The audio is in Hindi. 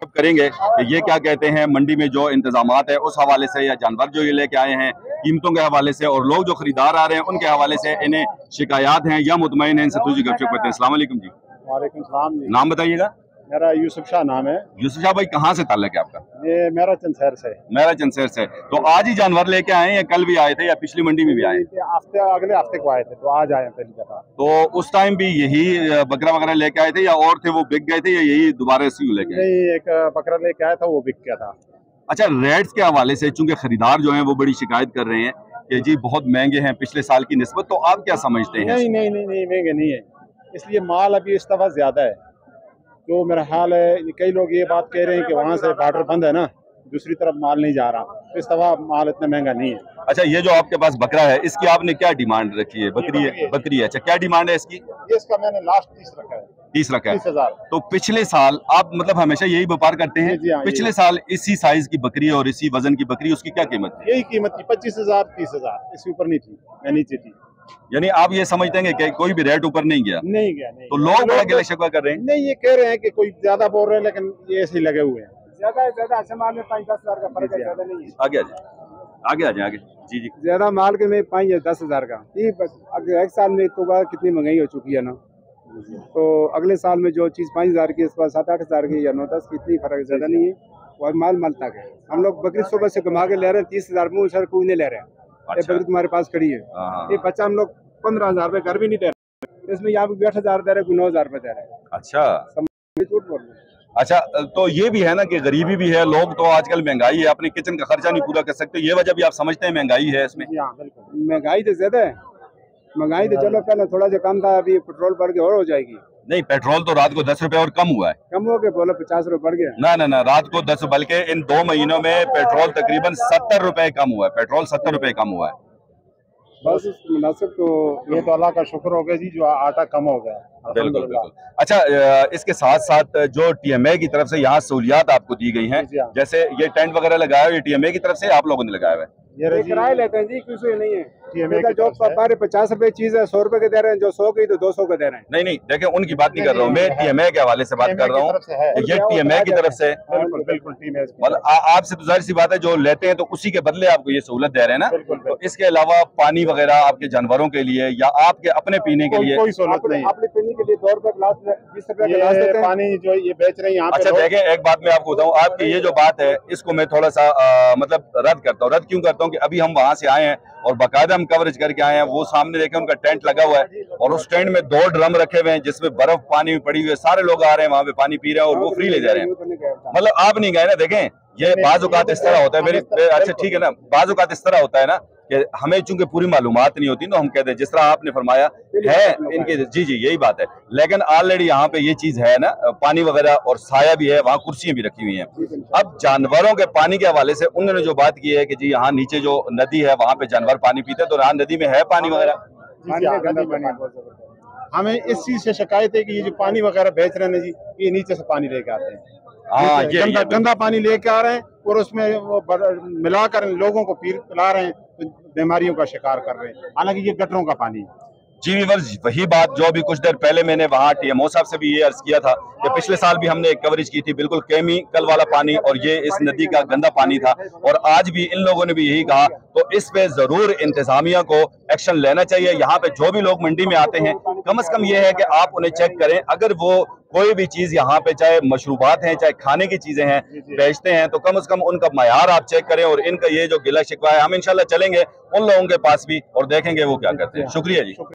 करेंगे कि ये क्या कहते हैं मंडी में जो इंतजामात है उस हवाले से, या जानवर जो ये लेके आए हैं कीमतों के हवाले से, और लोग जो खरीदार आ रहे हैं उनके हवाले से इन्हें शिकायत हैं या मुतमईन हैं, इनसे तुझी गपशप करते हैं। अस्सलाम वालेकुम जी। वालेकुम सलाम जी। नाम बताइएगा। मेरा यूसुफ शाह नाम है। यूसुफ शाह भाई, कहाँ से ताल्लुक है आपका? ये मेरा चंद से। मेरा चंद से। तो आज ही जानवर लेके आए हैं या कल भी आए थे या पिछली मंडी में भी आए? अगले हफ्ते को आए थे, तो आज आए पहली दफा। तो उस टाइम भी यही बकरा वगैरह लेके आए थे या और थे वो बिक गए थे, या यही दोबारा इसी को लेके आए? नहीं, एक बकरा लेके आया था, वो बिक गया था। अच्छा, रेट्स के हवाले से चूंकि खरीदार जो है वो बड़ी शिकायत कर रहे हैं कि जी बहुत महंगे हैं पिछले साल की निस्बत, तो आप क्या समझते हैं? नहीं नहीं नहीं नहीं, महंगे नहीं है, इसलिए माल अभी इस दफा ज्यादा है। जो मेरा हाल है, कई लोग ये बात कह रहे हैं कि वहाँ से बॉर्डर बंद है ना, दूसरी तरफ माल नहीं जा रहा, इस दफा माल इतना महंगा नहीं है। अच्छा, ये जो आपके पास बकरा है इसकी आपने क्या डिमांड रखी है? बकरी है, बकरी है। अच्छा, क्या डिमांड है इसकी? ये इसका मैंने लास्ट 30 रखा है। 30 रखा है। 30,000। तो पिछले साल आप मतलब हमेशा यही व्यापार करते हैं? जी हाँ, पिछले साल इसी साइज की बकरी और इसी वजन की बकरी, उसकी क्या कीमत थी? यही कीमत थी, 25,000 30,000, इसके ऊपर नहीं थी, मैं नीचे थी। यानी आप ये समझते हैं कि कोई भी रेट ऊपर नहीं गया? नहीं गया, नहीं। तो लोग बड़ा गिला शिकवा कर रहे हैं? नहीं, ये कह रहे हैं कि कोई ज्यादा बोल रहे हैं, लेकिन ये ऐसे ही लगे हुए हैं। ज्यादा अच्छा माल में 5-10 हजार का फर्क है, ज्यादा नहीं है। आगे आ जाए, आगे आ जाए, आगे। जी जी। ज्यादा माल के में 5-10 हजार का, ये एक साल में तो बार कितनी महंगाई हो चुकी है ना, तो अगले साल में जो चीज 5,000 की, इस बार 7-8 हजार की या 9-10 की, इतनी फर्क ज्यादा नहीं है। और माल तक है। हम लोग बकरी सुबह से घुमा के ले रहे हैं 30,000 मुँह सर कोई नहीं ले रहे हैं। अच्छा। बकरी तुम्हारे पास खड़ी है, ये बच्चा हम लोग 15,000 रुपए घर भी नहीं दे रहे, इसमें यहाँ पे 8,000 दे रहे, 9,000 रुपए दे रहे हैं। अच्छा, झूठ बोल रहे हैं। अच्छा, तो ये भी है ना कि गरीबी भी है, लोग तो आजकल महंगाई है, अपने किचन का खर्चा नहीं पूरा कर सकते, ये वजह भी आप समझते हैं महंगाई है इसमें? हाँ बिल्कुल, महंगाई तो ज्यादा है। महंगाई तो चलो पहले थोड़ा सा कम था, अभी पेट्रोल बढ़ के और हो जाएगी। नहीं, पेट्रोल तो रात को 10 रुपए और कम हुआ है। कम हो गए, बोलो 50 रुपए बढ़ गया। ना ना ना, रात को 10, बल्कि इन 2 महीनों में पेट्रोल तकरीबन 70 रुपए कम हुआ है। पेट्रोल 70 रुपए कम हुआ है। बस मुनासिब, तो ये तो अल्लाह का शुक्र हो गया जी, जो आटा कम हो गया। बिल्कुल बिल्कुल। अच्छा, इसके साथ साथ जो टीएमए की तरफ से यहाँ सहूलियात आपको दी गई हैं, जैसे ये टेंट वगैरह लगाया हुआ, ये टीएमए की तरफ से आप लोगों ने लगाया हुआ है? ये किराया लेते हैं जी, कुछ नहीं है। जो 50 रुपए चीज है 100 रुपए के दे रहे हैं, जो 100 की तो 200 के दे रहे हैं। नहीं नहीं, देखिए उनकी बात नहीं कर रहा हूँ मैं, टीएमए के हवाले से बात कर रहा हूँ। ये टीएमए की तरफ से मतलब आपसे तो जाहिर सी बात है, जो लेते हैं तो उसी के बदले आपको ये सहूलत दे रहे हैं ना। तो इसके अलावा पानी वगैरह आपके जानवरों के लिए या आपके अपने पीने के लिए? कोई सहूलत नहीं। अपने पीने के लिए 2 रुपए गिलास, 20 रुपए गिलास देते हैं। पानी जो ये बेच रहे हैं यहाँ। अच्छा देखें, एक बात मैं आपको बताऊँ, आपकी ये जो बात है इसको मैं थोड़ा सा मतलब रद्द करता हूँ। रद्द क्यों करता हूँ कि अभी हम वहां से आए हैं और बाकायदा हम कवरेज करके आए हैं। वो सामने देखें, उनका टेंट लगा हुआ है और उस टेंट में 2 ड्रम रखे हुए हैं जिसमें बर्फ पानी में पड़ी हुई है। सारे लोग आ रहे हैं वहां पे पानी पी रहे हैं और वो फ्री ले जा रहे हैं। मतलब आप नहीं गए ना। देखें, ये बाज़-औक़ात इस तरह होता है मेरी, अच्छा ठीक है ना, बाज़-औक़ात इस तरह होता है ना कि हमें चूंकि पूरी मालूमात नहीं होती तो हम कहते हैं, जिस तरह आपने फरमाया है इनके, जी जी यही बात है। लेकिन ऑलरेडी यहाँ पे ये चीज है ना, पानी वगैरह और साया भी है, वहाँ कुर्सियां भी रखी हुई हैं। अब जानवरों के पानी के हवाले से उन्होंने जो बात की है कि जी यहाँ नीचे जो नदी है वहाँ पे जानवर पानी पीते हैं, तो यहाँ नदी में है पानी वगैरह? हमें इस चीज से शिकायत है कि ये जो पानी वगैरह बेच रहे हैं जी, ये नीचे से पानी लेके आते हैं। हाँ, ये गंदा पानी लेके आ रहे हैं और उसमें वो मिलाकर लोगों को पिला रहे हैं, तो बीमारियों का शिकार कर रहे हैं, हालांकि ये गटरों का पानी है। जी व्यूअर्स, वही बात जो अभी कुछ देर पहले मैंने वहाँ टीएमओ साहब से भी ये अर्ज किया था कि पिछले साल भी हमने एक कवरेज की थी, बिल्कुल केमिकल वाला पानी और ये इस नदी का गंदा पानी था, और आज भी इन लोगों ने भी यही कहा। तो इस पे जरूर इंतजामिया को एक्शन लेना चाहिए। यहाँ पे जो भी लोग मंडी में आते हैं, कम से कम ये है कि आप उन्हें चेक करें। अगर वो कोई भी चीज यहाँ पे, चाहे मशरूबात हैं चाहे खाने की चीजें हैं, बेचते हैं, तो कम से कम उनका मयार आप चेक करें। और इनका ये जो गिला शिकवा है, हम इंशाल्लाह चलेंगे उन लोगों के पास भी और देखेंगे वो क्या करते हैं। शुक्रिया जी।